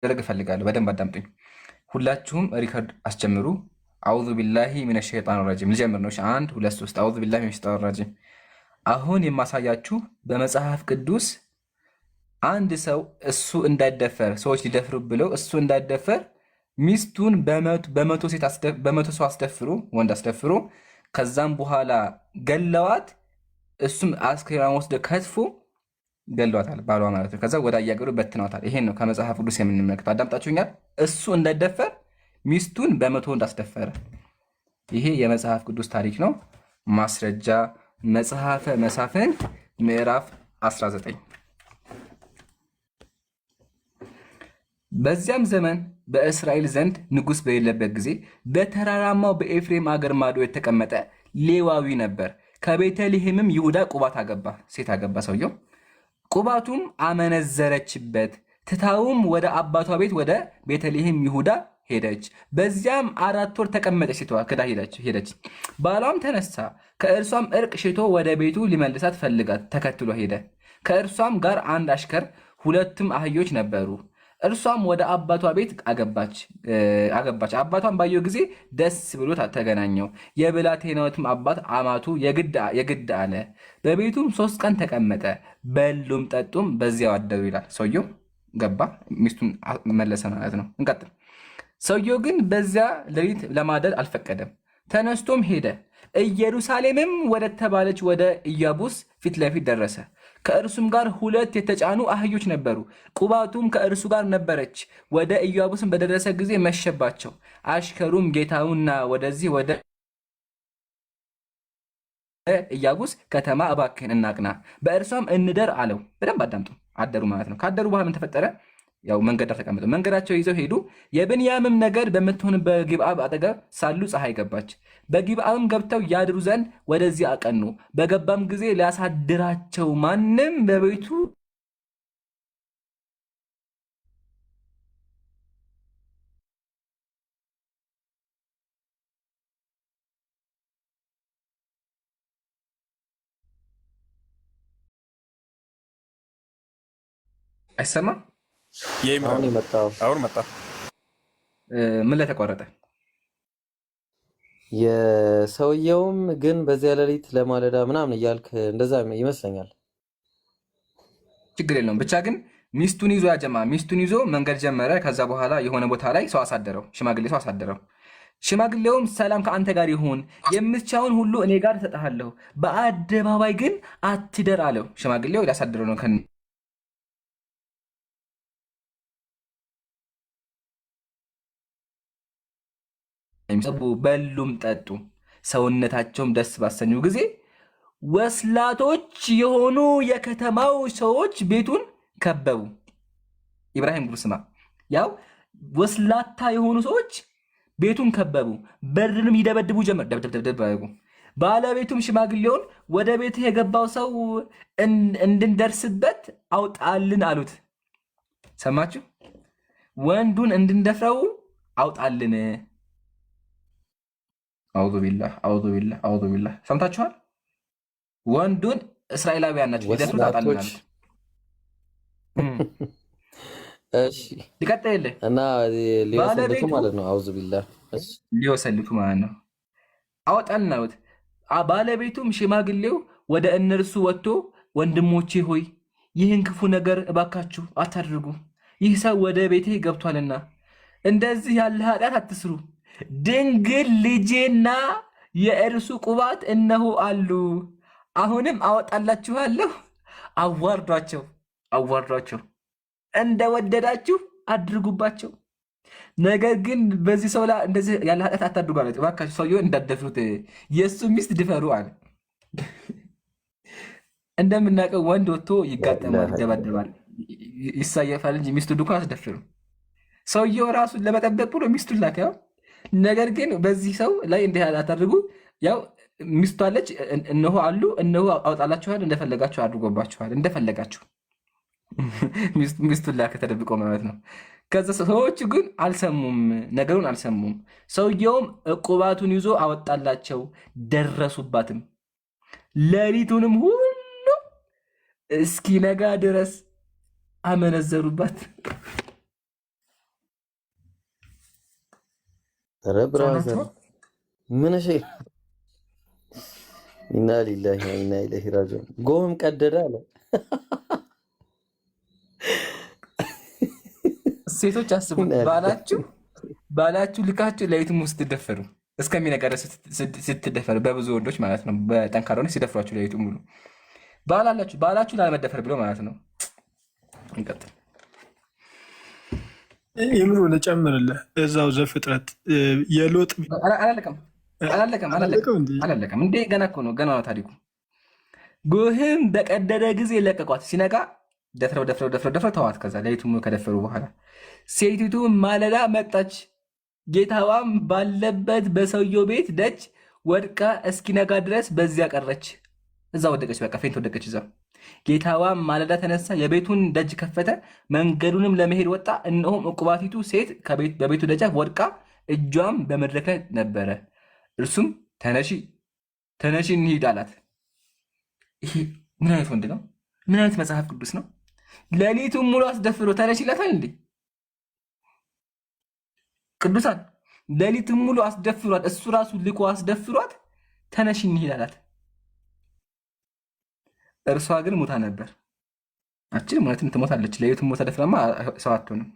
ደረግ እፈልጋለሁ። በደንብ አዳምጡኝ። ሁላችሁም ሪከርድ አስጀምሩ። አዑዙ ቢላሂ ሚነ ሸይጣን ረጂም። ልጀምር ነው። 1 2 3 አዑዙ ቢላሂ ሚነ ሸይጣን ረጂም። አሁን የማሳያችሁ በመጽሐፍ ቅዱስ አንድ ሰው እሱ እንዳይደፈር ሰዎች ሊደፍሩ ብለው እሱ እንዳይደፈር ሚስቱን በመቶ ሰው አስደፍሮ ወንድ አስደፍሮ ከዛም በኋላ ገለዋት። እሱም አስክሬኗን ወስደ ከትፎ ገለዋታል፣ ባሏ ማለት ነው። ከዛ ወደ አያገሩ በትነዋታል። ይሄን ነው ከመጽሐፍ ቅዱስ የምንመለከተው። አዳምጣችሁኛል? እሱ እንዳይደፈር ሚስቱን በመቶ እንዳስደፈረ ይሄ የመጽሐፍ ቅዱስ ታሪክ ነው። ማስረጃ መጽሐፈ መሳፍንት ምዕራፍ 19። በዚያም ዘመን በእስራኤል ዘንድ ንጉሥ በሌለበት ጊዜ በተራራማው በኤፍሬም አገር ማዶ የተቀመጠ ሌዋዊ ነበር። ከቤተልሔምም ይሁዳ ቁባት አገባ፣ ሴት አገባ ሰውየው። ቁባቱም አመነዘረችበት፣ ትታውም ወደ አባቷ ቤት ወደ ቤተልሔም ይሁዳ ሄደች። በዚያም 4 ወር ተቀመጠች። ሴቷ ክዳ ሄደች። ባሏም ተነሳ፣ ከእርሷም እርቅ ሽቶ ወደ ቤቱ ሊመልሳት ፈልጋት ተከትሎ ሄደ። ከእርሷም ጋር አንድ አሽከር፣ 2 አህዮች ነበሩ። እርሷም ወደ አባቷ ቤት አገባች። አባቷን ባየው ጊዜ ደስ ብሎት ተገናኘው። የብላቴናዊቱም አባት አማቱ የግድ አለ። በቤቱም 3 ቀን ተቀመጠ። በሉም ጠጡም፣ በዚያው አደሩ ይላል። ሰውየው ገባ፣ ሚስቱን መለሰ ማለት ነው። እንቀጥል። ሰውየው ግን በዚያ ሌሊት ለማደር አልፈቀደም። ተነስቶም ሄደ። ኢየሩሳሌምም ወደ ተባለች ወደ ኢያቡስ ፊት ለፊት ደረሰ። ከእርሱም ጋር 2 የተጫኑ አህዮች ነበሩ። ቁባቱም ከእርሱ ጋር ነበረች። ወደ ኢያቡስም በደረሰ ጊዜ መሸባቸው። አሽከሩም ጌታውና ወደዚህ ወደ ኢያቡስ ከተማ እባክህን እናቅና፣ በእርሷም እንደር አለው። በደንብ አዳምጡ። አደሩ ማለት ነው። ካደሩ በኋላ ምን ተፈጠረ? ያው መንገድ ዳር ተቀምጠው መንገዳቸው ይዘው ሄዱ። የብንያምም ነገድ በምትሆን በጊብዓ አጠገብ ሳሉ ፀሐይ ገባች። በጊብዓም ገብተው ያድሩ ዘንድ ወደዚህ አቀኑ። በገባም ጊዜ ሊያሳድራቸው ማንም በቤቱ አይሰማም። አሁን መጣ። ምን ላይ ተቋረጠ? የሰውየውም ግን በዚያ ሌሊት ለማለዳ ምናምን እያልክ እንደዛ ይመስለኛል። ችግር የለውም ብቻ ግን ሚስቱን ይዞ ሚስቱን ይዞ መንገድ ጀመረ። ከዛ በኋላ የሆነ ቦታ ላይ ሰው አሳደረው፣ ሽማግሌ ሰው አሳደረው። ሽማግሌውም ሰላም ከአንተ ጋር ይሁን፣ የምትሻውን ሁሉ እኔ ጋር እሰጥሃለሁ፣ በአደባባይ ግን አትደር አለው። ሽማግሌው ሊያሳድረው ነው። በሉም ጠጡ፣ ሰውነታቸውም ደስ ባሰኙ ጊዜ ወስላቶች የሆኑ የከተማው ሰዎች ቤቱን ከበቡ። ኢብራሂም ጉርስማ ያው ወስላታ የሆኑ ሰዎች ቤቱን ከበቡ፣ በርንም ይደበድቡ ጀመር። ደብደብደብ አደረጉ። ባለቤቱም ሽማግሌውን ወደ ቤት የገባው ሰው እንድንደርስበት አውጣልን አሉት። ሰማችሁ? ወንዱን እንድንደፍረው አውጣልን። አውዙ ቢላህ ሰምታችኋል? ወንዱን እስራኤላውያን ናቸው ሊደፍሩ ታጣልናል። እሺ ሊቀጥል እና ሊወሰልቱ ማለት ነው። አውዙ ቢላህ ሊወሰልቱ ማለት ነው። አወጣልናሉት። ባለቤቱም ሽማግሌው ወደ እነርሱ ወጥቶ ወንድሞቼ ሆይ ይህን ክፉ ነገር እባካችሁ አታድርጉ፣ ይህ ሰው ወደ ቤቴ ገብቷልና እንደዚህ ያለ ኃጢአት አትስሩ። ድንግል ልጄና የእርሱ ቁባት እነሆ አሉ። አሁንም አወጣላችኋለሁ። አዋርዷቸው፣ እንደወደዳችሁ አድርጉባቸው። ነገር ግን በዚህ ሰው ላይ እንደዚህ ያለ ኃጢአት አታድርጉ አለ። እባካችሁ ሰውየውን እንዳትደፍሩት፣ የእሱ ሚስት ድፈሩ አለ። እንደምናውቀው ወንድ ወጥቶ ይጋጠማል፣ ይደባደባል፣ ይሳየፋል እንጂ ሚስቱ ድኳ አስደፍሩ። ሰውየው ራሱን ለመጠበቅ ብሎ ሚስቱን ላከ። ነገር ግን በዚህ ሰው ላይ እንዲህ አታድርጉ። ያው ሚስቱ አለች፣ እነሆ አሉ፣ እነሆ አውጣላችኋል፣ እንደፈለጋችሁ አድርጎባችኋል፣ እንደፈለጋችሁ። ሚስቱን ላከ ተደብቆ ማለት ነው። ከዛ ሰዎቹ ግን አልሰሙም፣ ነገሩን አልሰሙም። ሰውየውም ዕቁባቱን ይዞ አወጣላቸው፣ ደረሱባትም። ሌሊቱንም ሁሉ እስኪነጋ ድረስ አመነዘሩባት። ኧረ ብራዘር ምን እሺ ኢና ሊላሂ ወኢና ኢለይሂ ራጂዑን ጎህም ቀደደ አለ። ሴቶች አስቡ፣ ባላችሁ ልካችሁ ለይቱም ውስጥ ስትደፈሩ እስከሚነቀረ ስትደፈሩ በብዙ ወንዶች ማለት ነው። በጠንካራ ሆነ ሲደፍሯችሁ ለይቱ ሙሉ ባላችሁ ላለመደፈር ብሎ ማለት ነው። እንቀጥል። የምር ወለ ጨምርልህ እዛው ዘፍጥረት የሎጥ አላለቀም እንዴ? ገና እኮ ነው፣ ገና ነው ታሪኩ። ጎህም በቀደደ ጊዜ ለቀቋት። ሲነጋ ደፍረው ተዋት። ከዛ ለይቱ ሙሉ ከደፈሩ በኋላ ሴቲቱ ማለዳ መጣች። ጌታዋም ባለበት በሰውየው ቤት ደጅ ወድቃ እስኪነጋ ድረስ በዚያ ቀረች። እዛ ወደቀች፣ በቃ ፌንት ወደቀች እዛ። ጌታዋም ማለዳ ተነሳ፣ የቤቱን ደጅ ከፈተ፣ መንገዱንም ለመሄድ ወጣ። እነሆም ዕቁባቲቱ ሴት በቤቱ ደጃፍ ወድቃ እጇም በመድረክ ላይ ነበረ። እርሱም ተነሺ እንሂድ አላት። ይሄ ምን አይነት ወንድ ነው? ምን አይነት መጽሐፍ ቅዱስ ነው? ሌሊቱን ሙሉ አስደፍሮ ተነሺ ይላታል እንዴ? ቅዱሳን ሌሊቱን ሙሉ አስደፍሯት፣ እሱ ራሱ ልኮ አስደፍሯት ተነሺ እንሂድ አላት። እርሷ ግን ሞታ ነበር። ማለትም ትሞታለች። ሌሊቱን ሞታ ደፍራማ ሰው አትሆንም።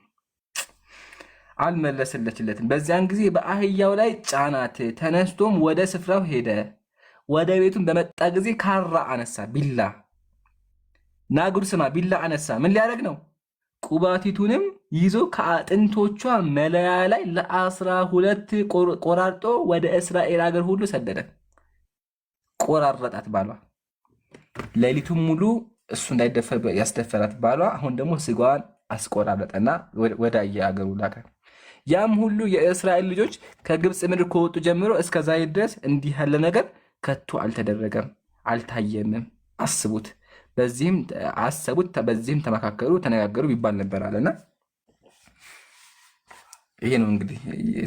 አልመለሰለችለትም። በዚያን ጊዜ በአህያው ላይ ጫናት። ተነስቶም ወደ ስፍራው ሄደ። ወደ ቤቱን በመጣ ጊዜ ካራ አነሳ፣ ቢላ ናጉድ ስማ፣ ቢላ አነሳ። ምን ሊያደርግ ነው? ቁባቲቱንም ይዞ ከአጥንቶቿ መለያ ላይ ለ12 ቆራርጦ ወደ እስራኤል ሀገር ሁሉ ሰደደ። ቆራረጣት ባሏ። ሌሊቱን ሙሉ እሱ እንዳይደፈር ያስደፈራት ባሏ አሁን ደግሞ ስጋዋን አስቆራረጠና ወደ አገሩ ላከ። ያም ሁሉ የእስራኤል ልጆች ከግብፅ ምድር ከወጡ ጀምሮ እስከ ዛሬ ድረስ እንዲህ ያለ ነገር ከቶ አልተደረገም፣ አልታየምም። አስቡት። በዚህም ተመካከሩ፣ ተነጋገሩ ይባል ነበር አለና ይሄ ነው እንግዲህ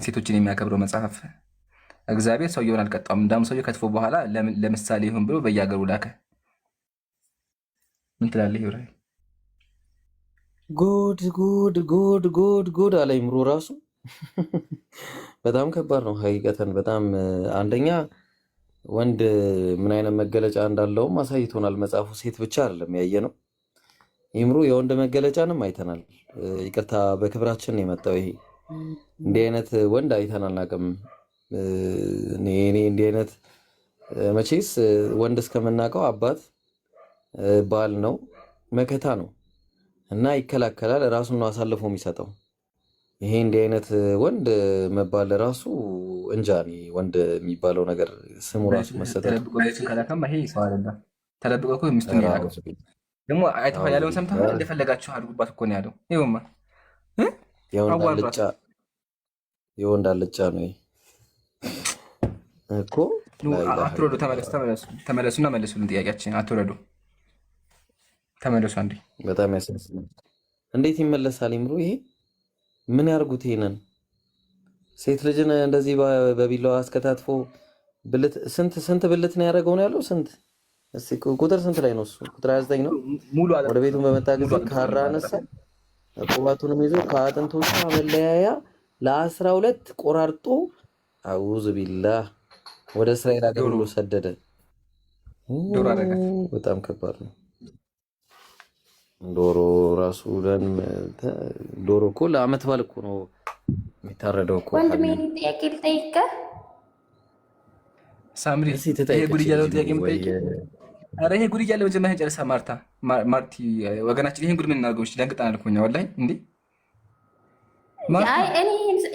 ሴቶችን የሚያከብረው መጽሐፍ። እግዚአብሔር ሰውየውን አልቀጣም። እንዳውም ሰውየው ከትፎ በኋላ ለምሳሌ ይሁን ብሎ በየሀገሩ ላከ። ምን ትላለህ ይብራሂም? ጉድ አለ ይምሩ ራሱ በጣም ከባድ ነው ሀቂቀተን። በጣም አንደኛ ወንድ ምን አይነት መገለጫ እንዳለውም አሳይቶናል መጽሐፉ። ሴት ብቻ አይደለም ያየ ነው ይምሩ፣ የወንድ መገለጫንም አይተናል። ይቅርታ በክብራችን ነው የመጣው ይሄ። እንዲህ አይነት ወንድ አይተናል አቅም እንዲህ አይነት መቼስ ወንድ እስከምናውቀው አባት ባል ነው፣ መከታ ነው እና ይከላከላል፣ ራሱን ነው አሳልፎ የሚሰጠው። ይሄ እንዲህ አይነት ወንድ መባል ራሱ እንጃ። ወንድ የሚባለው ነገር ስሙ ራሱ መሰጠት ተደብቆ እኮ ሚስቱ ደግሞ አይተኸው ያለውን ሰምተሃል? እንደፈለጋችሁ አድርጉባት እኮ ነው ያለው። ይኸውማ የወንድ አልጫ ነው እኮ። አትወረዱ፣ ተመለሱና መልሱልን ጥያቄያችን። አትወረዱ፣ ተመለሱ አንዴ። በጣም ያሳዝናል። እንዴት ይመለሳል ይምሩ? ይሄ ምን ያርጉት? ይሄንን ሴት ልጅን እንደዚህ በቢላዋ አስከታትፎ ብልት ስንት ብልት ነው ያደረገው ነው ያለው? ስንት እስቲ ቁጥር ስንት ላይ ነው እሱ? ቁጥር 29 ነው። ወደ ቤቱን በመጣ ጊዜ ካራ አነሳ፣ ቁባቱንም ይዞ ከአጥንቶቿ መለያያ ለ12 ቆራርጦ አውዝ ቢላህ ወደ እስራኤል ሀገር ሁሉ ሰደደ። በጣም ከባድ ነው። ዶሮ ራሱ ዶሮ እኮ ለዓመት በዓል እኮ ነው የሚታረደው እኮ። ወንድሜ ጥያቄ ልጠይቅህ ሳምሪ። ይሄ ጉድ እያለው ጥያቄ የምጠይቅህ? ኧረ ይሄ ጉድ እያለው መጀመሪያ ጨርሳ ማርቲ ወገናችን። ይሄን ጉድ ምን እናድርገው? እሺ ደንግጠናል እኮ እኛ ወላሂ። እንዴ እኔ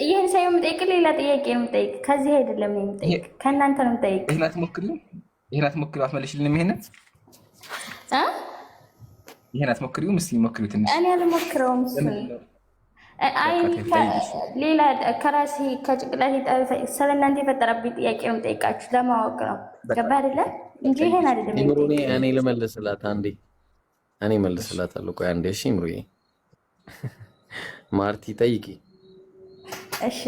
ይሄን ሳይሆን የምጠይቅህ ሌላ ጥያቄ ነው የምጠይቅህ። ከዚህ አይደለም የምጠይቅህ፣ ከእናንተ ነው የምጠይቅህ። ይሄን አትሞክሪው፣ አትመልሽልንም ይሄንን ይሄን አትሞክሪውም? እስኪ ሞክሪው ትንሽ። እኔ አልሞክረውም። ሌላ ከራሴ ከጭቅላቴ ስለእናንተ የፈጠረብኝ ጥያቄ ነው የምጠይቃችሁ፣ ለማወቅ ነው። ገባህ አይደለ? እንጂ ይሄን አይደለም። እኔ ልመልስላት አንዴ፣ እኔ መልስላታለሁ። ቆይ አንዴ። እሺ ምሩዬ፣ ማርቲ ጠይቂ። እሺ